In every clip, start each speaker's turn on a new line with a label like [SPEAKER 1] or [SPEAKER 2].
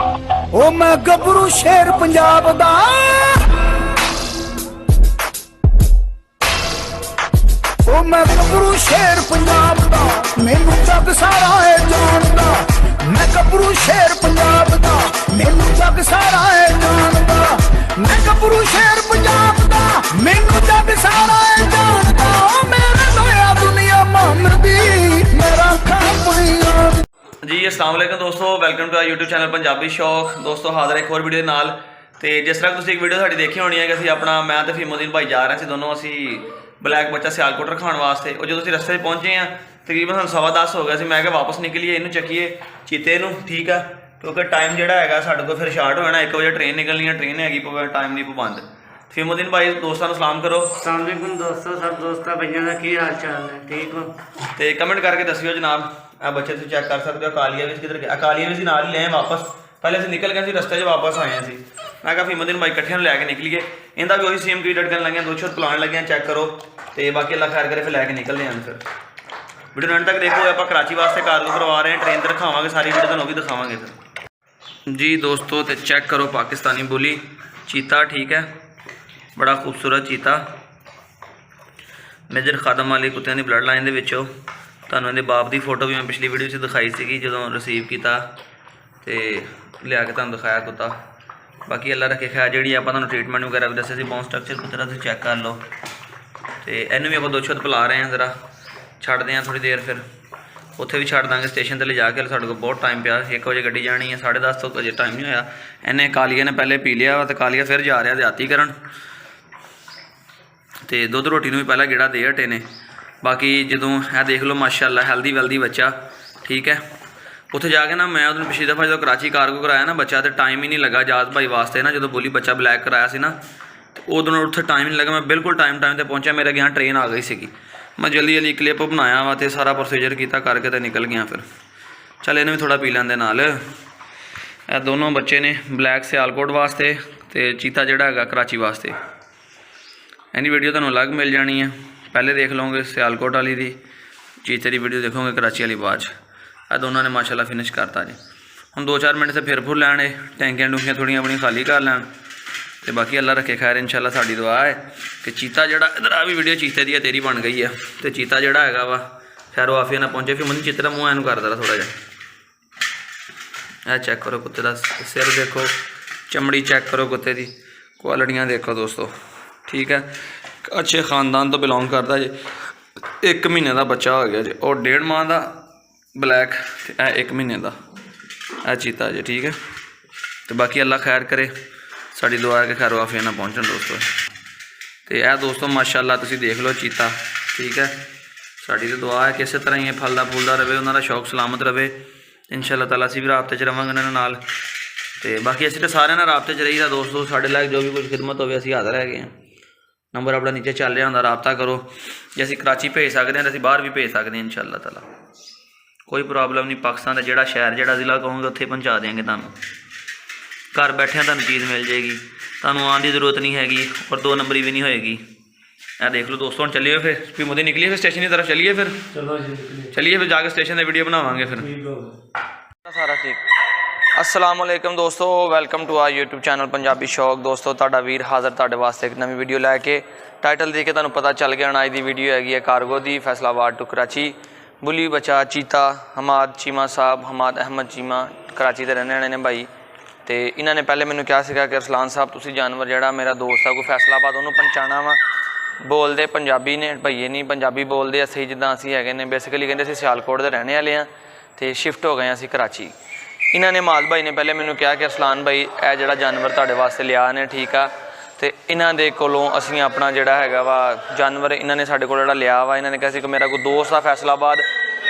[SPEAKER 1] ओ मैं गबरू शेर पंजाब दा, ओ मैं गबरू शेर पंजाब दा, मैनू जग सारा है जानदा। मैं गबरू शेर पंजाब दा, मैनू जग सारा है जानदा। मैं गबरू शेर पंजाब दा, मैनू जग सारा है जानदा। ओ मेरे लोया दुनिया मामदी, मेरा खापड़िया।
[SPEAKER 2] जी अस्सलाम वालेकुम दोस्तों, welcome to our YouTube channel Punjabi Shauq. दोस्तों हाज़र एक होर वीडियो नाल। तो जिस तरह तुसीं एक वीडियो साडी देखी होनी है कि असीं अपना मैं तो फीमुद्दीन भाई जा रहे थे दोनों, असीं ब्लैक बच्चा सियालकोट रखाने वास्ते। और जो असीं रस्ते पहुंचे हैं तकरीबन 10:15 हो गया सी। मैं वापस निकलीए इनू चकीए चीते नू, ठीक है, क्योंकि टाइम जोड़ा है साढ़े को फिर शार्ट हो जाना। 1 बजे ट्रेन निकलनी है, ट्रेन हैगी टाइम नहीं पाबंद। फीमुद्दीन भाई दोस्तों को सलाम करो।
[SPEAKER 3] अस्सलाम वालेकुम दोस्तों, सब दोस्तों भैया का की हाल चाल है, ठीक हो?
[SPEAKER 2] तो कमेंट करके दसियो जनाब। आ बच्चे तुम चेक कर सकते हो। अकालिया भी किधर गया, अकालिया भी नाल ही ले आए वापस। पहले असीं निकल गए रस्ते वापस आए हैं। मैं कहा फीमुद्दीन भाई इकट्ठे लैके निकलीए। इनका भी वही सेम ट्रीटमेंट करन लगे, 2 शोर पिलान लगे। चेक करो तो बाकी अल्लाह खैर करे, फिर लैके निकलते हैं। फिर वीडियो एंड तक देखो। आप कराची वास्ते कार्गो करवा रहे हैं, ट्रेन पर दिखावांगे सारी वीडियो, तो भी दिखावांगे फिर। जी दोस्तों तो चेक करो पाकिस्तानी बुली चीता, ठीक है, बड़ा खूबसूरत चीता। मेजर खादम वाली कुत्तियां की ब्लड लाइन के ਤੁਹਾਨੂੰ ਇਹਦੇ ਬਾਪ ਦੀ ਫੋਟੋ ਵੀ ਮੈਂ ਪਿਛਲੀ ਵੀਡੀਓ 'ਚ ਦਿਖਾਈ ਸੀਗੀ ਜਦੋਂ ਰਿਸੀਵ ਕੀਤਾ ਤੇ ਲਿਆ ਕੇ ਤੁਹਾਨੂੰ ਦਿਖਾਇਆ ਕੁੱਤਾ। ਬਾਕੀ ਅੱਲਾ ਰੱਖੇ ਖੈਰ। ਜਿਹੜੀ ਆਪਾਂ ਤੁਹਾਨੂੰ ਟ੍ਰੀਟਮੈਂਟ ਵਗੈਰਾ ਵੀ ਦੱਸਿਆ ਸੀ, ਬੋਨ ਸਟਰਕਚਰ ਕੁੱਤੇ ਦਾ ਤੁਸੀਂ ਚੈੱਕ ਕਰ ਲਓ। ਤੇ ਇਹਨੂੰ ਵੀ ਆਪਾਂ 2 ਛੱਤ ਪਿਲਾ ਰਹੇ ਹਾਂ, ਜ਼ਰਾ ਛੱਡਦੇ ਹਾਂ ਥੋੜੀ ਦੇਰ, ਫਿਰ ਉੱਥੇ ਵੀ ਛੱਡ ਦਾਂਗੇ ਸਟੇਸ਼ਨ ਤੇ ਲਿਜਾ ਕੇ। ਸਾਡੇ ਕੋਲ ਬਹੁਤ ਟਾਈਮ ਪਿਆ, 1 ਵਜੇ ਗੱਡੀ ਜਾਣੀ ਹੈ, 10:30 ਤੋਂ ਅਜੇ ਟਾਈਮ ਨਹੀਂ ਹੋਇਆ। ਇਹਨੇ ਕਾਲੀਆ ਨੇ ਪਹਿਲੇ ਪੀ ਲਿਆ ਤੇ ਕਾਲੀਆ ਫਿਰ ਜਾ ਰਿਹਾ ਦਿਹਾਤੀ ਕਰਨ। ਤੇ ਦੁੱਧ ਰੋਟੀ ਨੂੰ ਵੀ ਪਹਿਲਾਂ ਗੇੜਾ ਦੇ ਹਟੇ ਨੇ। बाकी जो है देख लो माशाअल्लाह हेल्दी वेल्दी बच्चा, ठीक है। उत्थे जाके ना मैं उन्होंने पिछली दफ़ा जो कराची कार्गो कराया ना बच्चा, तो टाइम ही नहीं लगा जाज भाई वास्ते ना। जो बोली बच्चा ब्लैक कराया सी ना, तो उदों उत्थे टाइम नहीं लगा। मैं बिल्कुल टाइम से पहुंचा, मेरे अगे ट्रेन आ गई सी। मैं जल्दी जल्दी क्लिप बनाया वा तो सारा प्रोसीजर किया करके तो निकल गया। फिर चल इन्हें भी थोड़ा पी लेंदे नाल। ये दोनों बच्चे ने ब्लैक सियालकोट वास्ते, तो चीता जोड़ा है कराची वास्ते। इहदी वीडियो तुहानूं अलग मिल जानी है, पहले देख लोगे सियालकोट वाली दी, चीते की वीडियो देखोगे कराची वाली बाद। आ दोनों ने माशाल्लाह फिनिश करता जी। हम 2-4 मिनट से फिर लैने, टैंकियां टूंकियां थोड़ियां अपनी खाली कर लैन। तो बाकी अल्लाह रखे खैर। इंशाल्लाह साड़ी दुआ है कि चीता जड़ा इधर आ भी वीडियो चीते दी तेरी बन गई है। तो चीता जड़ा है वा खैर आफिया ना पहुँचे। फिर मुझे चीते का मूँह एनू कर दे थोड़ा जहा। चेक करो कुत्ते का सिर देखो, चमड़ी चेक करो कुत्ते की, क्वालिटियाँ देखो दोस्तों, ठीक है। अच्छे खानदान तो बिलोंग करता जी। 1 महीने का बच्चा हो गया जी, और 1.5 माह का ब्लैक, 1 महीने का यह चीता जी, ठीक है। तो बाकी अल्लाह खैर करे, साड़ी दुआ है कि खैर वाफिया ना पहुँचन दोस्तों। तो यह दोस्तों माशाल्लाह तुसीं देख लो चीता, ठीक है। साड़ी तो दुआ है कि इस तरह ही फलदा फूलदा रहे, उन्होंने शौक सलामत रहे इंशाल्लाह ताला। असीं भी राबते च रहांगे उन्होंने नाल। तो बाकी असीं तो सारे नाल राबते च रहीदा दोस्तों। साढ़े लायक जो भी कुछ खिदमत होवे असीं हाज़र है। नंबर अपना नीचे चल रहा होंदा, राबता करो। जे असीं कराची भेज सकते हैं तो असीं बाहर भी भेज सकते हैं इंशाल्लाह ताला, कोई प्रॉब्लम नहीं। पाकिस्तान का जोड़ा शहर जोड़ा जिला कहोगे उत्थे पहुँचा देंगे। तुहानूं घर बैठे तुहानूं चीज़ मिल जाएगी, तुहानूं आने की जरूरत नहीं हैगी, और 2 नंबरी भी नहीं होएगी। यह देख लो दोस्तों। हम चलिए फिर मुझे निकलिए फिर स्टेशन की तरफ चलिए। फिर चलिए फिर जाके स्टेशन की वीडियो बनावांगे फिर सारा, ठीक। अस्सलाम वालेकुम दोस्तों, welcome to our YouTube channel Punjabi Shauq. दोस्तों तुहाडा वीर हाज़र तुहाडे वास्ते एक नवी वीडियो लैके। टाइटल देख के तुहानूं पता चल गया होना अज दी वीडियो हैगी है कार्गो दी, फैसलाबाद टू कराची। बुली बच्चा चीता हमाद चीमा साहब, हमाद अहमद चीमा कराची के रहने वाले ने भाई। तो इन्होंने पहले मैंने कहा सीगा कि अरसलान साहब तुसीं जानवर जोड़ा मेरा दोस्त है कोई फैसलाबाद उन्होंने पहुँचाना वा। बोलते पंजाबी ने भईए नहीं, पंजाबी बोलते असीं जिद्दां असीं हैगे ने। बेसिकली कहते असीं सियालकोट के रहने वाले हाँ, तो शिफ्ट हो गए असीं कराची। इन्होंने माल भाई ने पहले मैंने कहा कि अरसलान भाई यह जोड़ा जानवर तुहाडे वास्ते लिया ने, ठीक है। तो इन्हां दे कोलों असीं अपना जोड़ा हैगा वा जानवर इन्होंने साडे कोल जोड़ा लिया वा। इन्होंने कहा सी कि मेरा कोई दोस्त आ फैसलाबाद,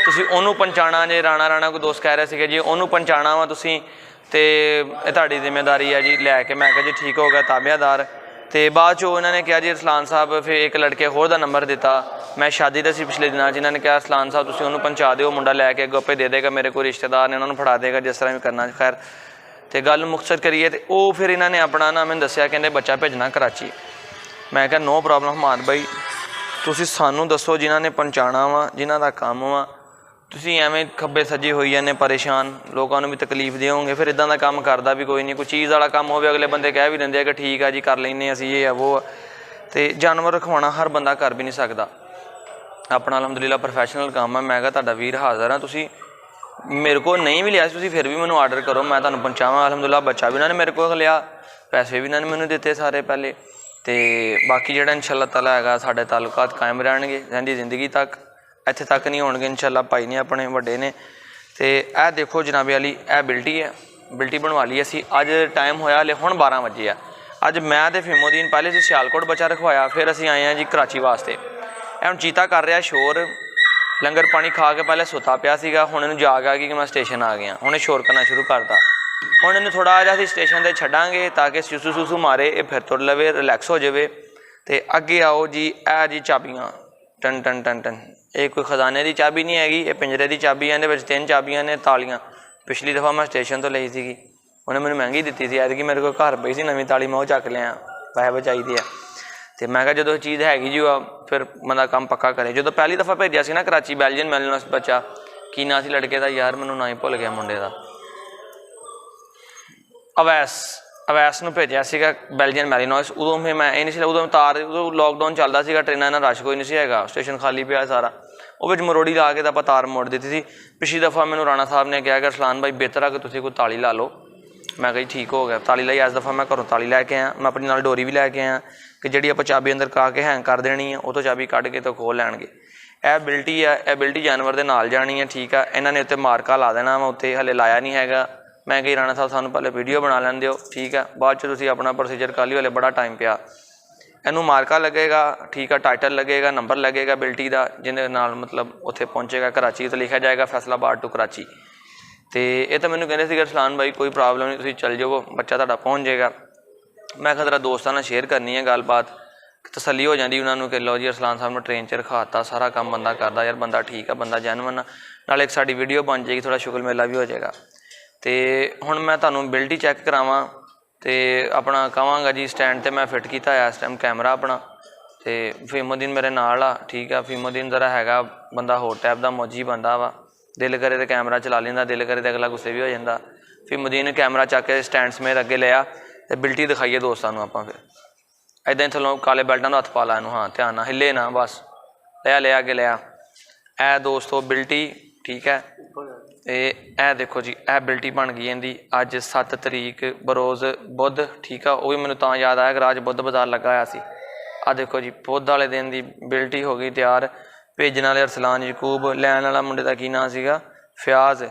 [SPEAKER 2] तुसीं ओनू पहुँचाना जे। राणा कोई दोस्त कह रहे थे जी ओनू पहुँचाना वा तुसीं, तो तुहाडी जिम्मेदारी है जी लैके। मैं कहा जी ठीक हो गया, ताबेदार। तो बाद चो इन्होंने कहा जी अरसलान साहब, फिर एक लड़के होर दा नंबर दिता। मैं शादी तो सी पिछले दिनों, जिन्होंने कहा अरसलान साहब तुसीं उन्होंने पहुँचा दो, मुंडा लैके अगों पे दे देगा, मेरे कोई रिश्तेदार ने उन्होंने फड़ा देगा, जिस तरह भी करना। खैर तो गल मुख्तसर करिए तो वो फिर इन्होंने अपना ना मैंने दसिया कहते बच्चा भेजना कराची। मैं क्या नो प्रॉब्लम हमाद भाई, तुसीं सानू दसो जिन्होंने पहुँचाना वा, जिन्हों का काम वा, ਤੁਸੀਂ ਐਵੇਂ ਖੱਬੇ ਸੱਜੇ ਹੋਈ ਜਾਂਦੇ ਪਰੇਸ਼ਾਨ, ਲੋਕਾਂ ਨੂੰ ਵੀ ਤਕਲੀਫ ਦਿਓਗੇ। ਫਿਰ ਇਦਾਂ ਦਾ ਕੰਮ ਕਰਦਾ ਵੀ ਕੋਈ ਨਹੀਂ। ਕੋਈ ਚੀਜ਼ ਵਾਲਾ ਕੰਮ ਹੋਵੇ ਅਗਲੇ ਬੰਦੇ ਕਹਿ ਵੀ ਦਿੰਦੇ ਆ ਕਿ ਠੀਕ ਆ ਜੀ ਕਰ ਲੈਂਦੇ ਅਸੀਂ ਇਹ ਆ ਉਹ ਆ। ਅਤੇ ਜਾਨਵਰ ਰਖਵਾਉਣਾ ਹਰ ਬੰਦਾ ਕਰ ਵੀ ਨਹੀਂ ਸਕਦਾ। ਆਪਣਾ ਅਲਹਮਦੁਲਿਲਾ ਪ੍ਰੋਫੈਸ਼ਨਲ ਕੰਮ ਹੈ। ਮੈਂ ਕਿਹਾ ਤੁਹਾਡਾ ਵੀਰ ਹਾਜ਼ਰ ਹਾਂ, ਤੁਸੀਂ ਮੇਰੇ ਕੋਲ ਨਹੀਂ ਵੀ ਲਿਆ ਸੀ ਤੁਸੀਂ ਫਿਰ ਵੀ ਮੈਨੂੰ ਆਰਡਰ ਕਰੋ, ਮੈਂ ਤੁਹਾਨੂੰ ਪਹੁੰਚਾਵਾਂ। ਅਲਹਮਦੁਲਿਲਾ ਬੱਚਾ ਵੀ ਉਹਨਾਂ ਨੇ ਮੇਰੇ ਕੋਲ ਲਿਆ, ਪੈਸੇ ਵੀ ਇਹਨਾਂ ਨੇ ਮੈਨੂੰ ਦਿੱਤੇ ਸਾਰੇ ਪਹਿਲੇ। ਅਤੇ ਬਾਕੀ ਜਿਹੜਾ ਇਨਸ਼ਾ ਤਾਲਾ ਹੈਗਾ ਸਾਡੇ ਤਾਲੁਕਾਤ ਕਾਇਮ ਰਹਿਣਗੇ ਰਹਿੰਦੀ ਜ਼ਿੰਦਗੀ ਤੱਕ, ਇੱਥੇ ਤੱਕ ਨਹੀਂ ਹੋਣਗੇ ਇਨਸ਼ਾ। ਭਾਈ ਨੇ ਆਪਣੇ ਵੱਡੇ ਨੇ। ਅਤੇ ਇਹ ਦੇਖੋ ਜਨਾਬੇ ਵਾਲੀ ਇਹ ਬਿਲਟੀ ਹੈ, ਬਿਲਟੀ ਬਣਵਾ ਲਈ ਅਸੀਂ। ਅੱਜ ਟਾਈਮ ਹੋਇਆ ਹਲੇ ਹੁਣ 12 ਵਜੇ ਆ। ਅੱਜ ਮੈਂ ਅਤੇ ਫਿਮੋਦੀਨ ਪਹਿਲੇ ਅਸੀਂ ਸਿਆਲਕੋਟ ਬੱਚਾ ਰਖਵਾਇਆ, ਫਿਰ ਅਸੀਂ ਆਏ ਹਾਂ ਜੀ ਕਰਾਚੀ ਵਾਸਤੇ। ਇਹ ਹੁਣ ਚੀਤਾ ਕਰ ਰਿਹਾ ਸ਼ੋਰ, ਲੰਗਰ ਪਾਣੀ ਖਾ ਕੇ ਪਹਿਲੇ ਸੁੱਤਾ ਪਿਆ ਸੀਗਾ, ਹੁਣ ਇਹਨੂੰ ਜਾਗ ਆ ਗਈ ਕਿ ਮੈਂ ਸਟੇਸ਼ਨ ਆ ਗਿਆ। ਹੁਣ ਇਹ ਸ਼ੋਰ ਕਰਨਾ ਸ਼ੁਰੂ ਕਰਤਾ। ਹੁਣ ਇਹਨੂੰ ਥੋੜ੍ਹਾ ਜਿਹਾ ਅਸੀਂ ਸਟੇਸ਼ਨ 'ਤੇ ਛੱਡਾਂਗੇ ਤਾਂ ਕਿ ਸੁਸੂ ਸੁਸੂ ਮਾਰੇ, ਇਹ ਫਿਰ ਤੁਰ ਲਵੇ, ਰਿਲੈਕਸ ਹੋ ਜਾਵੇ। ਅਤੇ ਅੱਗੇ ਆਓ ਜੀ, ਇਹ ਜੀ ਚਾਬੀਆਂ ਟਨ ਟਨ ਟਨ ਟਨ। ਇਹ ਕੋਈ ਖਜ਼ਾਨੇ ਦੀ ਚਾਬੀ ਨਹੀਂ ਹੈਗੀ, ਇਹ ਪਿੰਜਰੇ ਦੀ ਚਾਬੀ ਹੈ। ਇਹਦੇ ਵਿੱਚ 3 ਚਾਬੀਆਂ ਨੇ ਤਾਲੀਆਂ। ਪਿਛਲੀ ਦਫਾ ਮੈਂ ਸਟੇਸ਼ਨ ਤੋਂ ਲਈ ਸੀਗੀ, ਉਹਨੇ ਮੈਨੂੰ ਮਹਿੰਗੀ ਦਿੱਤੀ ਸੀ। ਐਤਕੀ ਮੇਰੇ ਕੋਲ ਘਰ ਪਈ ਸੀ ਨਵੀਂ ਤਾਲੀ, ਮੈਂ ਉਹ ਚੱਕ ਲਿਆ, ਪੈਸੇ ਬਚਾਈ ਦੇ ਆ। ਅਤੇ ਮੈਂ ਕਿਹਾ ਜਦੋਂ ਚੀਜ਼ ਹੈਗੀ ਜੀ ਫਿਰ ਬੰਦਾ ਕੰਮ ਪੱਕਾ ਕਰੇ। ਜਦੋਂ ਪਹਿਲੀ ਦਫਾ ਭੇਜਿਆ ਸੀ ਨਾ ਕਰਾਚੀ ਬੈਲਜੀਅਨ ਮੈਲੀਨੋਸ ਬੱਚਾ, ਕੀ ਨਾਂ ਸੀ ਲੜਕੇ ਦਾ ਯਾਰ, ਮੈਨੂੰ ਨਾਂ ਹੀ ਭੁੱਲ ਗਿਆ ਮੁੰਡੇ ਦਾ, ਅਵੈਸ ਨੂੰ ਭੇਜਿਆ ਸੀਗਾ ਬੈਲਜੀਅਨ ਮੈਲੀਨੋਸ। ਉਦੋਂ ਫਿਰ ਮੈਂ ਇਹ ਨਹੀਂ ਸੀ, ਉਦੋਂ ਲੋਕਡਾਊਨ ਚੱਲਦਾ ਸੀਗਾ, ਟ੍ਰੇਨਾਂ ਇੰਨਾ ਰਸ਼ ਕੋਈ ਨਹੀਂ ਸੀ ਹੈਗਾ, ਸਟੇਸ਼ਨ ਖਾਲੀ ਪਿਆ ਸਾਰਾ। ਉਹ ਵਿੱਚ ਮਰੋੜੀ ਲਾ ਕੇ ਤਾਂ ਆਪਾਂ ਤਾਰ ਮੋੜ ਦਿੱਤੀ ਸੀ। ਪਿਛਲੀ ਦਫਾ ਮੈਨੂੰ ਰਾਣਾ ਸਾਹਿਬ ਨੇ ਕਿਹਾ ਕਿ ਅਰਸਲਾਨ ਭਾਈ ਬਿਹਤਰ ਆ ਕਿ ਤੁਸੀਂ ਕੋਈ ਤਾਲੀ ਲਾ ਲਓ। ਮੈਂ ਕਿਹਾ ਜੀ ਠੀਕ ਹੋ ਗਿਆ, ਤਾਲੀ ਲਈ। ਇਸ ਦਫਾ ਮੈਂ ਘਰੋਂ ਤਾਲੀ ਲੈ ਕੇ ਆਇਆ, ਮੈਂ ਆਪਣੀ ਨਾਲ ਡੋਰੀ ਵੀ ਲੈ ਕੇ ਆਇਆ ਕਿ ਜਿਹੜੀ ਆਪਾਂ ਚਾਬੀ ਅੰਦਰ ਕਾ ਕੇ ਹੈਂਗ ਕਰ ਦੇਣੀ ਆ, ਉਹ ਤੋਂ ਚਾਬੀ ਕੱਢ ਕੇ ਤਾਂ ਖੋਲ੍ਹ ਲੈਣਗੇ। ਇਹ ਬਿਲਟੀ ਆ, ਇਹ ਬਿਲਟੀ ਜਾਨਵਰ ਦੇ ਨਾਲ ਜਾਣੀ ਹੈ, ਠੀਕ ਆ। ਇਹਨਾਂ ਨੇ ਉੱਤੇ ਮਾਰਕਾ ਲਾ ਦੇਣਾ ਵਾ, ਉੱਤੇ ਹਲੇ ਲਾਇਆ ਨਹੀਂ ਹੈਗਾ। ਮੈਂ ਕਿਹਾ ਰਾਣਾ ਸਾਹਿਬ ਸਾਨੂੰ ਪਹਿਲੇ ਵੀਡੀਓ ਬਣਾ ਲੈਣ ਦਿਓ, ਠੀਕ ਆ, ਬਾਅਦ 'ਚ ਤੁਸੀਂ ਆਪਣਾ ਪ੍ਰੋਸੀਜਰ ਕਰ ਲਿਓ, ਹਲੇ ਬੜਾ ਟਾਈਮ ਪਿਆ। ਇਹਨੂੰ ਮਾਰਕਾ ਲੱਗੇਗਾ, ਠੀਕ ਆ, ਟਾਈਟਲ ਲੱਗੇਗਾ, ਨੰਬਰ ਲੱਗੇਗਾ ਬਿਲਟੀ ਦਾ, ਜਿਹਦੇ ਨਾਲ ਮਤਲਬ ਉੱਥੇ ਪਹੁੰਚੇਗਾ ਕਰਾਚੀ, ਉੱਤੇ ਲਿਖਿਆ ਜਾਏਗਾ ਫੈਸਲਾਬਾਦ ਟੂ ਕਰਾਚੀ। ਅਤੇ ਇਹ ਤਾਂ ਮੈਨੂੰ ਕਹਿੰਦੇ ਸੀਗੇ ਅਰਸਲਾਨ ਭਾਈ ਕੋਈ ਪ੍ਰੋਬਲਮ ਨਹੀਂ, ਤੁਸੀਂ ਚੱਲ ਜਾਓ, ਬੱਚਾ ਤੁਹਾਡਾ ਪਹੁੰਚ ਜਾਏਗਾ। ਮੈਂ ਕਿਹਾ ਜ਼ਰਾ ਦੋਸਤਾਂ ਨਾਲ ਸ਼ੇਅਰ ਕਰਨੀ ਹੈ ਗੱਲਬਾਤ, ਤਸੱਲੀ ਹੋ ਜਾਂਦੀ ਉਹਨਾਂ ਨੂੰ ਕਿ ਲਓ ਜੀ ਅਰਸਲਾਨ ਸਾਹਿਬ ਨੂੰ ਟ੍ਰੇਨ 'ਚ ਰਖਾਤਾ, ਸਾਰਾ ਕੰਮ ਬੰਦਾ ਕਰਦਾ, ਯਾਰ ਬੰਦਾ ਠੀਕ ਆ, ਬੰਦਾ ਜੈਨੂਅਨ ਆ, ਨਾਲੇ ਇੱਕ ਸਾਡੀ ਵੀਡੀਓ ਬਣ ਜਾਏਗੀ, ਥੋੜ੍ਹਾ ਸ਼ੁਗਰ ਮੇਲਾ ਵੀ ਹੋ ਜਾਏਗਾ। ਅਤੇ ਹੁਣ ਮੈਂ ਤੁਹਾਨੂੰ ਬਿਲਟੀ ਚੈੱਕ ਕਰਾਵਾਂ ਅਤੇ ਆਪਣਾ ਕਹਾਂਗਾ ਜੀ ਸਟੈਂਡ 'ਤੇ ਮੈਂ ਫਿੱਟ ਕੀਤਾ ਹੋਇਆ ਇਸ ਟਾਈਮ ਕੈਮਰਾ ਆਪਣਾ। ਅਤੇ ਫਿਮੋਦੀਨ ਮੇਰੇ ਨਾਲ ਆ, ਠੀਕ ਆ। ਫਿਮੋਦੀਨ ਜ਼ਰਾ ਹੈਗਾ ਬੰਦਾ ਹੋਰ ਟਾਈਪ ਦਾ ਮੌਜੀ ਬੰਦਾ ਵਾ, ਦਿਲ ਕਰੇ ਤਾਂ ਕੈਮਰਾ ਚਲਾ ਲੈਂਦਾ, ਦਿਲ ਕਰੇ ਤਾਂ ਅਗਲਾ ਗੁੱਸੇ ਵੀ ਹੋ ਜਾਂਦਾ। ਫਿਮੋਦੀਨ ਨੇ ਕੈਮਰਾ ਚੱਕ ਕੇ ਸਟੈਂਡ ਸਮੇਤ ਅੱਗੇ ਲਿਆ ਅਤੇ ਬਿਲਟੀ ਦਿਖਾਈਏ ਦੋਸਤਾਂ ਨੂੰ ਆਪਾਂ। ਫਿਰ ਇੱਦਾਂ ਹੀ ਥੱਲੋਂ ਕਾਲੇ ਬੈਲਟਾਂ ਨੂੰ ਹੱਥ ਪਾ ਲਾ ਇਹਨੂੰ, ਹਾਂ ਧਿਆਨ ਨਾਲ, ਹਿੱਲੇ ਨਾ ਬਸ। ਲਿਆ ਅੱਗੇ ਲਿਆ। ਇਹ ਦੋਸਤੋ ਬਿਲਟੀ, ਠੀਕ ਹੈ। ਅਤੇ ਇਹ ਦੇਖੋ ਜੀ, ਇਹ ਬਿਲਟੀ ਬਣ ਗਈ ਇਹਦੀ ਅੱਜ 7 ਤਰੀਕ ਬਰੋਜ਼ ਬੁੱਧ, ਠੀਕ ਆ। ਉਹ ਵੀ ਮੈਨੂੰ ਤਾਂ ਯਾਦ ਆਇਆ ਕਿ ਰਾਜ ਬੁੱਧ ਬਾਜ਼ਾਰ ਲੱਗਾ ਹੋਇਆ ਸੀ। ਆਹ ਦੇਖੋ ਜੀ, ਬੁੱਧ ਵਾਲੇ ਦਿਨ ਦੀ ਬਿਲਟੀ ਹੋ ਗਈ ਤਿਆਰ। ਭੇਜਣ ਵਾਲੇ ਅਰਸਲਾਨ ਯਕੂਬ, ਲੈਣ ਵਾਲਾ ਮੁੰਡੇ ਦਾ ਕੀ ਨਾਂ ਸੀਗਾ, ਫਿਆਜ਼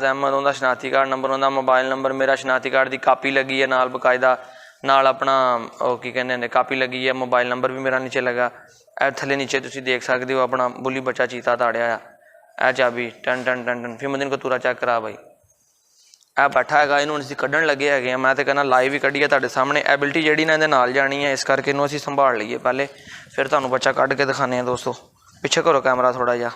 [SPEAKER 2] ਅਹਿਮਦ, ਉਹਦਾ ਸ਼ਨਾਖਤੀ ਕਾਰਡ ਨੰਬਰ, ਉਹਦਾ ਮੋਬਾਈਲ ਨੰਬਰ, ਮੇਰਾ ਸ਼ਨਾਖਤੀ ਕਾਰਡ ਦੀ ਕਾਪੀ ਲੱਗੀ ਹੈ ਨਾਲ ਬਕਾਇਦਾ, ਨਾਲ ਆਪਣਾ ਉਹ ਕੀ ਕਹਿੰਦੇ ਨੇ ਕਾਪੀ ਲੱਗੀ ਹੈ, ਮੋਬਾਈਲ ਨੰਬਰ ਵੀ ਮੇਰਾ ਨੀਚੇ ਲੱਗਾ। ਇਹ ਥੱਲੇ ਨੀਚੇ ਤੁਸੀਂ ਦੇਖ ਸਕਦੇ ਹੋ ਆਪਣਾ ਬੁੱਲੀ ਬੱਚਾ ਚੀਤਾ ਤਾੜਿਆ ਆ। ਇਹ ਚਾਬੀ ਟਨ ਟਨ ਟਨ ਟਨ। ਫਿਮੋਦੀਨ ਕੋ ਤੂਰਾ ਚੈੱਕ ਕਰਾ ਬਾਈ, ਇਹ ਬੈਠਾ ਹੈਗਾ, ਇਹਨੂੰ ਅਸੀਂ ਕੱਢਣ ਲੱਗੇ ਹੈਗੇ ਆ। ਮੈਂ ਤਾਂ ਕਹਿੰਦਾ ਲਾਈਵ ਹੀ ਕੱਢੀਏ ਤੁਹਾਡੇ ਸਾਹਮਣੇ। ਐਬਿਲਿਟੀ ਜਿਹੜੀ ਨਾ ਇਹਦੇ ਨਾਲ ਜਾਣੀ ਹੈ, ਇਸ ਕਰਕੇ ਇਹਨੂੰ ਅਸੀਂ ਸੰਭਾਲ ਲਈਏ ਪਹਿਲੇ, ਫਿਰ ਤੁਹਾਨੂੰ ਬੱਚਾ ਕੱਢ ਕੇ ਦਿਖਾਉਂਦੇ ਹਾਂ ਦੋਸਤੋ। ਪਿੱਛੇ ਕਰੋ ਕੈਮਰਾ ਥੋੜ੍ਹਾ ਜਿਹਾ।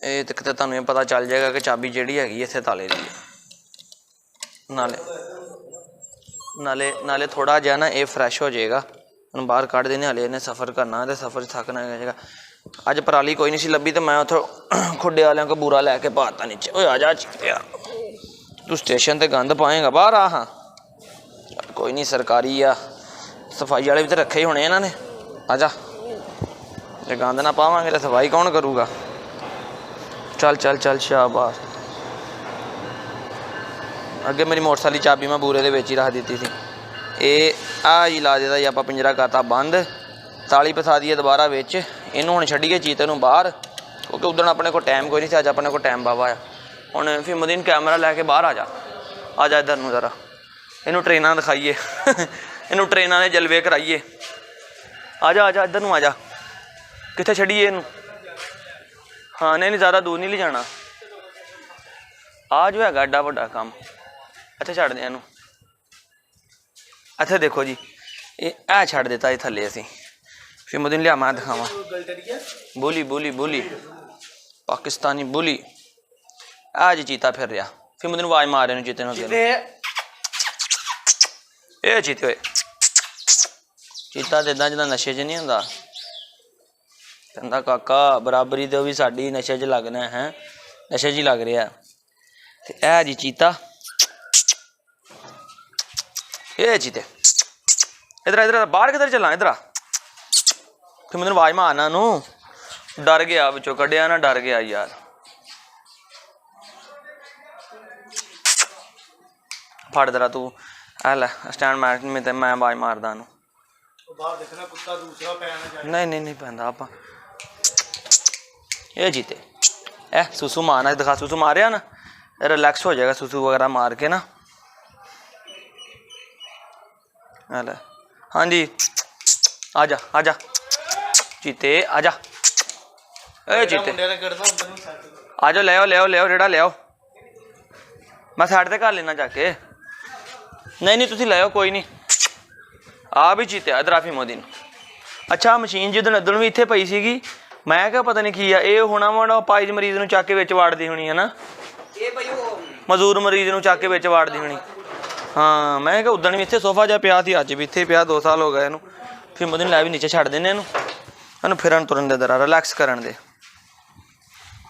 [SPEAKER 2] ਇਹ ਤੱਕ ਤਾਂ ਤੁਹਾਨੂੰ ਇਹ ਪਤਾ ਚੱਲ ਜਾਏਗਾ ਕਿ ਚਾਬੀ ਜਿਹੜੀ ਹੈਗੀ ਇੱਥੇ ਤਾਲੇ ਦੀ ਹੈ। ਨਾਲੇ ਥੋੜ੍ਹਾ ਜਿਹਾ ਨਾ ਇਹ ਫਰੈਸ਼ ਹੋ ਜਾਏਗਾ, ਹੁਣ ਬਾਹਰ ਕੱਢ ਦੇਣੇ। ਹਾਲੇ ਇਹਨੇ ਸਫ਼ਰ ਕਰਨਾ ਅਤੇ ਸਫ਼ਰ 'ਚ ਥੱਕਣਾ ਜਾਏਗਾ। ਅੱਜ ਪਰਾਲੀ ਕੋਈ ਨਹੀਂ ਸੀ ਲੱਭੀ, ਤਾਂ ਮੈਂ ਉੱਥੋਂ ਖੁੱਡੇ ਵਾਲਿਆਂ ਕੋਲ ਬੂਰਾ ਲੈ ਕੇ ਪਾਤਾ ਨੀਚੇ। ਓਏ ਆ ਜਾ ਚਿੱਤਿਆ, ਤੂੰ ਸਟੇਸ਼ਨ 'ਤੇ ਗੰਦ ਪਾਏਗਾ, ਬਾਹਰ ਆ। ਹਾਂ ਕੋਈ ਨਹੀਂ, ਸਰਕਾਰੀ ਆ, ਸਫਾਈ ਵਾਲੇ ਵੀ ਤਾਂ ਰੱਖੇ ਹੀ ਹੋਣੇ ਇਹਨਾਂ ਨੇ। ਆ ਜਾ, ਜੇ ਗੰਦ ਨਾ ਪਾਵਾਂਗੇ ਤਾਂ ਸਫਾਈ ਕੌਣ ਕਰੂਗਾ। ਚੱਲ ਸ਼ਾਬਾਸ਼। ਅੱਗੇ ਮੇਰੀ ਮੋਟਰਸਾਈਕਲ ਦੀ ਚਾਬੀ ਮੈਂ ਬੂਰੇ ਦੇ ਵਿੱਚ ਹੀ ਰੱਖ ਦਿੱਤੀ ਸੀ। ਇਹ ਆਹ ਜੀ ਲਾ ਦਿੱਤਾ ਜੀ ਆਪਾਂ, ਪਿੰਜਰਾ ਕਰਤਾ ਬੰਦ, ਤਾਲੀ ਫਸਾ ਦਈਏ ਦੁਬਾਰਾ ਵਿੱਚ। ਇਹਨੂੰ ਹੁਣ ਛੱਡੀਏ ਚੀਤੇ ਨੂੰ ਬਾਹਰ, ਕਿਉਂਕਿ ਉਦੋਂ ਆਪਣੇ ਕੋਲ ਟਾਈਮ ਕੋਈ ਨਹੀਂ ਸੀ, ਅੱਜ ਆਪਣੇ ਕੋਲ ਟਾਈਮ ਬਾਵਾ ਆ। ਹੁਣ ਫਿਮੋਦੀਨ ਕੈਮਰਾ ਲੈ ਕੇ ਬਾਹਰ ਆ ਜਾ ਇੱਧਰ ਨੂੰ ਜ਼ਰਾ, ਇਹਨੂੰ ਟ੍ਰੇਨਾਂ ਦਿਖਾਈਏ, ਇਹਨੂੰ ਟ੍ਰੇਨਾਂ ਦੇ ਜਲਵੇ ਕਰਾਈਏ। ਆ ਜਾ ਇੱਧਰ ਨੂੰ ਆ ਜਾ। ਕਿੱਥੇ ਛੱਡੀਏ ਇਹਨੂੰ? ਹਾਂ ਨਹੀਂ ਜ਼ਿਆਦਾ ਦੂਰ ਨਹੀਂ ਲਿਜਾਣਾ। ਆ ਜੋ ਹੈਗਾ ਐਡਾ ਵੱਡਾ ਕੰਮ, ਇੱਥੇ ਛੱਡਦੇ ਇਹਨੂੰ। ਇੱਥੇ ਦੇਖੋ ਜੀ, ਇਹ ਛੱਡ ਦਿੱਤਾ ਇਹ ਥੱਲੇ ਅਸੀਂ। ਫਿਮੋਦੀਨ ਲਿਆ ਮੈਂ ਦਿਖਾਵਾਂ। ਬੋਲੀ ਪਾਕਿਸਤਾਨੀ ਬੋਲੀ। ਆ ਜੀ ਚੀਤਾ ਫਿਰ ਰਿਹਾ। ਫਿਮੋਦੀਨ ਆਵਾਜ਼ ਮਾਰ ਇਹਨੂੰ ਚੀਤੇ ਨੂੰ। ਇਹ ਚੀਤੇ ਹੋਏ ਚੀਤਾ ਤਾਂ ਇੱਦਾਂ ਜਿੱਦਾਂ ਨਸ਼ੇ 'ਚ ਨਹੀਂ ਹੁੰਦਾ। ਕਹਿੰਦਾ ਕਾਕਾ ਬਰਾਬਰੀ ਤੇ ਉਹ ਵੀ ਸਾਡੀ ਨਸ਼ੇ 'ਚ ਲੱਗਣਾ ਹੈ, ਨਸ਼ੇ 'ਚ ਹੀ ਲੱਗ ਰਿਹਾ। ਤੇ ਇਹ ਜੀ ਚੀਤਾ, ਇਹ ਚੀਤੇ ਇਧਰ ਬਾਹਰ ਕਿੱਧਰ ਚੱਲਾਂ, ਇਧਰ ਆ ਫਿਰ ਮੈਨੂੰ ਆਵਾਜ਼ ਮਾਰਨਾ ਨੂੰ। ਡਰ ਗਿਆ, ਵਿੱਚੋਂ ਕੱਢਿਆ ਨਾ, ਡਰ ਗਿਆ ਯਾਰ। ਫੜ ਜਰਾ ਤੂੰ, ਆ ਲੈ ਸਟੈਂਡ ਮਾਰ ਮੈਂ ਤੇ ਮੈਂ ਆਵਾਜ਼ ਮਾਰਦਾ ਇਹਨੂੰ।
[SPEAKER 1] ਬਾਹਰ ਦੇਖਣਾ ਕੁੱਤਾ ਦੂਸਰਾ ਪੈਣਾ।
[SPEAKER 2] ਨਹੀਂ ਪੈਂਦਾ ਆਪਾਂ। ਇਹ ਜੀਤੇ ਇਹ ਸੁਸੂ ਮਾਰਨਾ ਦਿਖਾ, ਸੁਸੂ ਮਾਰਿਆ ਨਾ ਰਿਲੈਕਸ ਹੋ ਜਾਏਗਾ ਸੁਸੂ ਵਗੈरह मार के ना। ले हाँ जी, आजा आजा चीते आजा, ए चीते आजा, ले आओ रेड़ा ले आओ, मैं साइड ते कर लेना जाके। नहीं तुसी ले आओ, कोई नहीं। आ भी चीते इधर आफी मोदी। अच्छा मशीन जिदन इधर भी इत्थे पई सीगी, मैं क्या पता नहीं की आ ये होना वा पाइज मरीज नूं चक के विच वाड़दी होनी है ना, मजदूर मरीज नूं चक के विच वाड़दी होनी। हाँ मैं क्या उदण भी इत्थे सोफा जा पिया थी, अज भी इत्थे पिया, 2 साल हो गए इहनूं। फिर मोदी लै भी नीचे छड्ड दिंदे इहनूं फिरन तुरन दे, जरा रिलैक्स करन दे।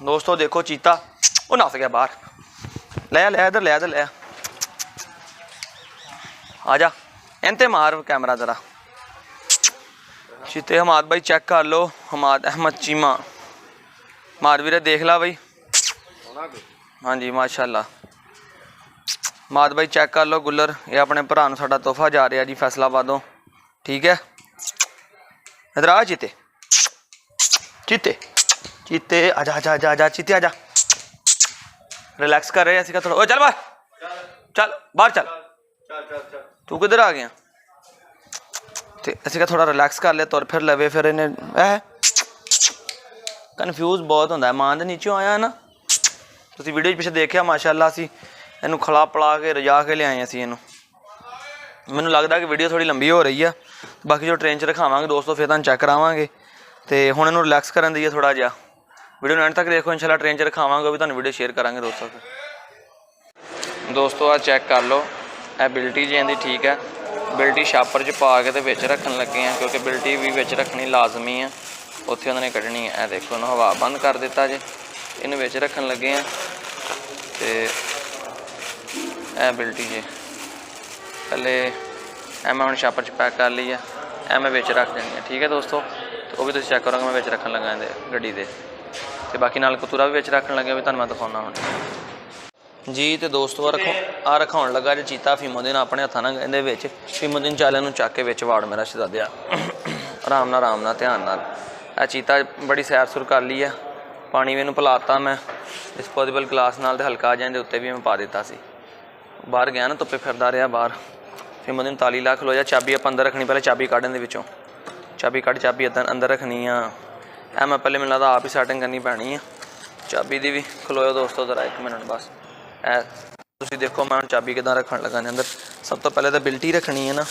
[SPEAKER 2] दोस्तों देखो चीता वो नस गया बाहर, ले इधर ले आजा, इनते मार कैमरा जरा। चीते हमाद भाई चेक कर लो, हमाद अहमद चीमा मार वीरे देख ला भाई। हाँ जी माशाल्लाह, माद भाई चेक कर लो। गुलर ये अपने भरा नूं साडा तोहफा जा रहा जी फैसलाबादों, ठीक है। इधर आ चीते चीते चीते आजा आजा आजा आजा चीते आजा, रिलैक्स कर रहे हैं थोड़ा। ओ चल बाहर चल तू किधर आ गया। तो असं थोड़ा रिलैक्स कर लिया, तुर फिर लवे, फिर इन्हें कन्फ्यूज बहुत होंगे। मां के नीचे आया ना, तुम वीडियो पिछले देखिया माशाल्लाह असी इनू खिला पिला के रजा के लियाए असी इनू। मैनू लगता कि वीडियो थोड़ी लंबी हो रही है, बाकी जो ट्रेन च रखावांगे दोस्तों फिर तुहानूं चेक करावांगे। तो हुण इनू रिलैक्स करन दईए थोड़ा जिहा। वीडियो एंड तक देखो, इंशाल्लाह ट्रेन च रखावांगे, भी तुहानूं वीडियो शेयर करांगे दोस्तों। आ चेक कर लो, ए बिल्टी जी इहदी ठीक है। बिल्टी छापर च पा के ते विच रखन लगे हैं, क्योंकि बिल्टी भी विच रखनी लाजमी है, उत्थे उन्होंने कढ़नी है। देखो उन्होंने हवा बंद कर दिता जे, इन्हें विच रखन लगे हैं। तो ए बिल्टी जे पहले ए मैं हुण छापर च पैक कर ली है, ए मैं विच रख देनी है, ठीक है दोस्तों। तो वह भी तुसीं चेक करोगे, मैं विच रखन लगा गड्डी दे। ते बाकी नाल कतूरा भी विच रखन लगे, भी तुहानूं मैं दिखाउणा हुण जी। तो दोस्तों आ रखाउण लगा जो चीता फीमोदीन अपने हत्थां नाल इहदे विच। फीमोदीन चाले नूं चक के विच वाड़ मेरा शहजादिया, आराम नाल ध्यान नाल। आ चीता बड़ी सैर सुर कर ली है, पानी भी इहनूं पिलाता मैं डिस्पोजेबल गिलास नाल, ते हल्का जिहा इहदे उत्ते भी मैं पा दिता सी। बाहर गया ना धुप्पे फिरदा रहा बाहर। फीमोदीन ताली ला खलो जा, चाबी आप अंदर रखनी, पहले चाबी कढ इहदे विचों, चाबी कढ, चाबी अंदर रखनी आ। ऐ मैं पहले मैनूं लगदा आप ही सैटिंग करनी पैनी है चाबी दी भी। खलोयो दोस्तों जरा 1 मिनट बस। तुसीं देखो मैं चाबी किदां रखन लगा ने अंदर। सब तो पहले तो बिल्टी रखनी है ना,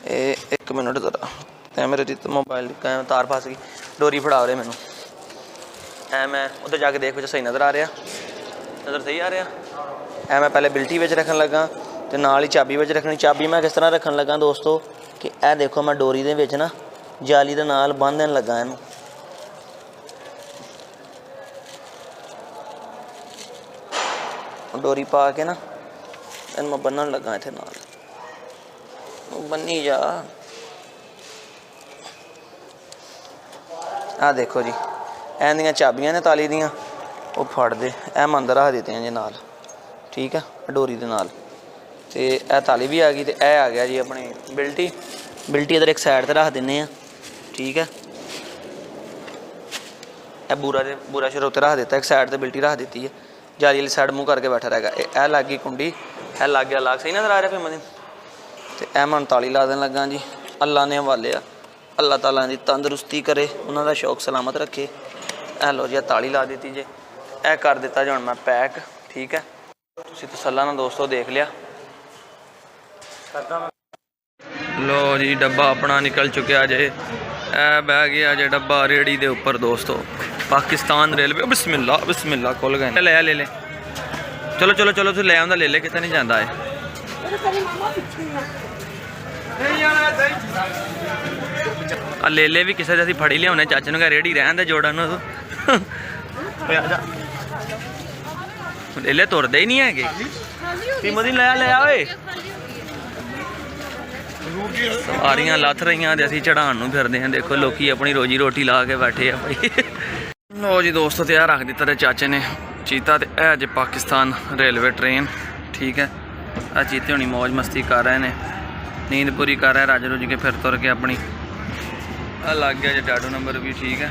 [SPEAKER 2] ये 1 मिनट जरा, कैमरे की मोबाइल तार फस गई, डोरी फड़ा रहे मैनू। ऐ मैं उधर जाके देख सही नज़र आ रहा, नज़र सही आ रहा। ऐ मैं पहले बिल्टी विच रखन लगा, तो नाल ही चाबी विच रखनी। चाबी मैं किस तरह रखन लगा दोस्तों कि ए देखो मैं डोरी दे विच ना जाली दे नाल बंन देन लगा इनू। डोरी पा के ना इन मैं बन्नन लगा इत्थे नाल, बन्नी जा। आ देखो जी ऐन दियां चाबियां ने ताली दियां, वो फड़ दे ऐ मैं अंदर रख दित्तियां जी नाल, ठीक है डोरी दे नाल। ते ए ताली भी आ गई, ते ए आ गया जी अपनी बिल्टी। बिल्टी इधर एक साइड ते रख दिन्ने आ, ठीक है। ए बूरा शुरू उत्ते रख दिता, एक साइड ते बिल्टी रख दी है। जाली वाली साइड मुँह करके बैठा रहेगा। ए लग गई कुंडी, ए लग गया लाग, सही नज़र आ रहा फिर मदी। तो ए मैं ताली ला देन लगा जी। अल्लाह ने हवाले आ, अल्लाह ताला दी तंदरुस्ती करे, उन्होंने शौक सलामत रखे। ए लो जी ताली ला दी जे, ए कर दिता जी हुण मैं पैक, ठीक है। तुसीं तसल्ला नाल दोस्तों देख लिया। लो जी डब्बा अपना निकल चुकिया जे, ए बह गया जे डब्बा रेड़ी दे उपर दोस्तों। पाकिस्तान रेलवे, बिस्मिल्लाह बिस्मिल्लाह खुल गए। ले चलो चलो चलो तू ले आंदा, ले कितने नहीं जाता है। ਆ ਲੇਲੇ ਵੀ ਕਿਸੇ ਦੇ ਅਸੀਂ ਫੜੀ ਲਿਆਉਣੇ ਚਾਚੇ ਨੂੰ ਕਹ ਰੇੜੀ ਰਹਿਣ ਦੇ ਜੋੜਨ ਨੂੰ ਓਏ ਆ ਜਾ ਲੇਲੇ ਤੁਰਦੇ ਹੀ ਨਹੀਂ ਹੈਗੇ ਫੀਮੋ ਦੀ ਲੈ ਆ ਓਏ ਸਾਰੀਆਂ ਲੱਥ ਰਹੀਆਂ ਤੇ ਅਸੀਂ ਚੜਾਉਣ ਨੂੰ ਫਿਰਦੇ ਹਾਂ ਦੇਖੋ ਲੋਕੀ ਆਪਣੀ ਰੋਜੀ ਰੋਟੀ ਲਾ ਕੇ ਬੈਠੇ ਆ ਭਾਈ ਲੋ ਜੀ ਦੋਸਤੋ ਤੇ ਆ ਰੱਖ ਦਿੱਤਾ ਤੇ ਚਾਚੇ ਨੇ ਚੀਤਾ ਤੇ ਇਹ ਅੱਜ ਪਾਕਿਸਤਾਨ ਰੇਲਵੇ ਟ੍ਰੇਨ ਠੀਕ ਹੈ ਆ ਚੀਤੇ ਹੋਣੀ ਮौज ਮਸਤੀ ਕਰ ਰਹੇ ਨੇ नींद पूरी कर रहा है रज रुज के फिर तुर के अपनी आ लग गया जो डाडो नंबर भी ठीक है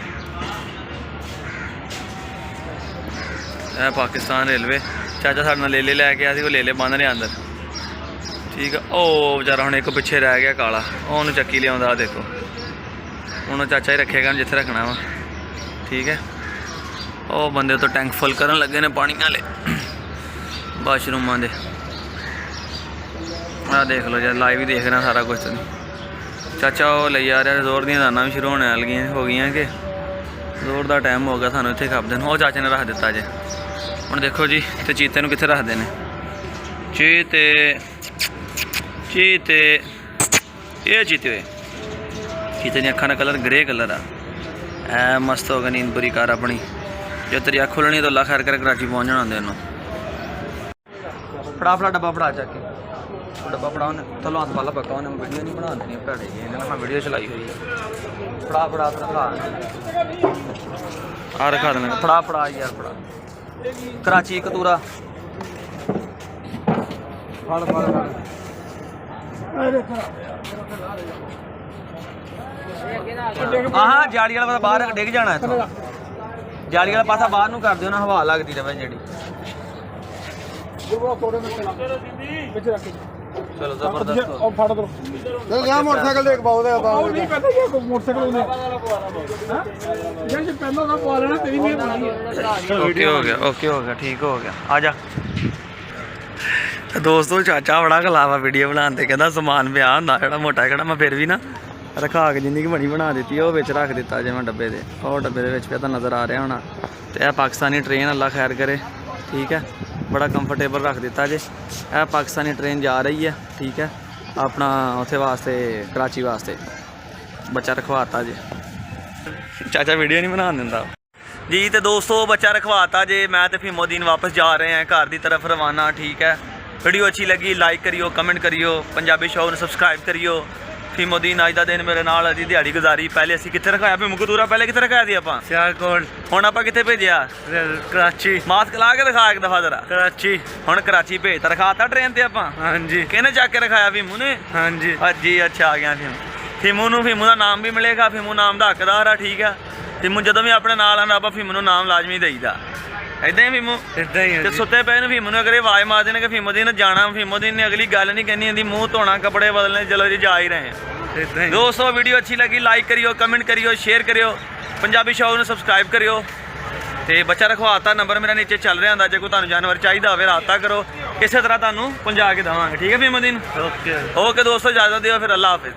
[SPEAKER 2] यह पाकिस्तान रेलवे चाचा साढ़े नाल लेले लैके आया वो लेले बन रहे अंदर ठीक है ओ बेचारा हम एक पिछे रह गया काला ओनू चक्की लिया देखो हूँ चाचा ही रखेगा जिथे रखना वा ठीक है ओ बंदे तो टैंक फुल करन लगे ने पानी वाले वाशरूमां दे आ देख लो यार लाइव ही देख रहे हैं सारा कुछ तो चाचा वो ले आ रहा जोर दी दाना भी शुरू होने लगी हो गई कि जोर का टाइम हो गया सानू इतने खपते हैं वो चाचे ने रख दिता जे हम देखो जी तो चीते कितने रखते हैं चीते चीते ये चीते हुए चीते दी अखां का कलर ग्रे कलर आ ऐ मस्त हो गया नींद पूरी कर अपनी जो तेरी अख खुलनी तो अल्लाह खैर कर कराची पहुँच जाना आंदे फड़ा फड़ा डब्बा फड़ा चाके डब्बा फड़ा उन्हें थलों हाथ पाला पक्का उन्हें वीडियो नहीं बना देनी भैड़े जी मैं वीडियो चलाई हुई है फड़ा फड़ा फड़ा आ रखा देना फड़ा फड़ा यार फड़ा कराची कतूरा फड़ फड़ हाँ जाली वाला बाहर डिग जाना है जाली वाला पासा बाहर नूं कर दिओ ना हवा लगती रहे जी चलो जबरदस्त
[SPEAKER 1] मोटरसाइकिल देख पाओ नहीं पता क्या मोटरसाइकिल जैसे पहला ना पा लेना तेरी नहीं बनाई है
[SPEAKER 2] ओके हो गया ठीक हो गया आ जा दोस्तों चाचा बड़ा खलावा वीडियो बनाते कहता समान पिया होंदा जेड़ा मोटा कहड़ा मैं फिर भी ना रखा के जिंदगी बनी बना दी वो बिच रख दिता जे मैं डब्बे दे और डब्बे दे विच पिया तां नज़र आ रहा होना तो यह पाकिस्तानी ट्रेन अल्लाह खैर करे ठीक है बड़ा कंफर्टेबल रख दिता जे यह पाकिस्तानी ट्रेन जा रही है ठीक है अपना उत्थे वास्ते कराची वास्ते बच्चा रखवाता जे चाचा वीडियो नहीं बना दिंदा जी तो दोस्तों बच्चा रखवाता जे मैं तो फिमोदीन वापस जा रहे हैं घर की तरफ रवाना ठीक है वीडियो अच्छी लगी लाइक करियो कमेंट करियो पंजाबी शो ने सबसक्राइब करियो फिमोदीन अज का दिन मेरे नाल अजी दिहाड़ी गुजारी पहले असीं कित्थे रखाया फिमो कतूरा पहले कित्थे रखाया सी आपां
[SPEAKER 3] सियालकोट
[SPEAKER 2] हुण आपां कित्थे भेजिया
[SPEAKER 3] कराची
[SPEAKER 2] मास्क ला के दिखा एक दफा जरा
[SPEAKER 3] कराची
[SPEAKER 2] हुण कराची भेजता रखाता ट्रेन ते आपां
[SPEAKER 3] हाँ जी
[SPEAKER 2] किहने चक के रखाया फिमू ने
[SPEAKER 3] हाँ जी
[SPEAKER 2] जी अच्छा आ गया फिमू नूं फिमू दा नाम भी मिलेगा फिमू नाम दा हकदार आ ठीक है फिमू जदों भी अपने नाल आंदा आपां फिमू नूं नाम लाजमी देईदा इदां ही फिमू
[SPEAKER 3] इदां ही
[SPEAKER 2] ते सुत्ते पे नूं फिमू नूं अगर आवाज़ मार देने कि फिमोदीन जाना फिमोदीन ने अगली गल नहीं कहनी होंदी मुँह धोना कपड़े बदलने चलो जी जा ही रहे हैं दोस्तों वीडियो अच्छी लगी लाइक करियो कमेंट करियो शेयर करियो पंजाबी शो ने सबसक्राइब करियो तो बच्चा रखवाता नंबर मेरा नीचे चल रहा होंदा जे कोई तुहानूं जानवर चाहिए होवे राबता करो इस तरह तुहानूं पहुंचा के देवांगे ठीक है फिमोदीन
[SPEAKER 3] ओके
[SPEAKER 2] ओके दोस्तों इजाजत दिओ फिर अल्लाह हाफिज़।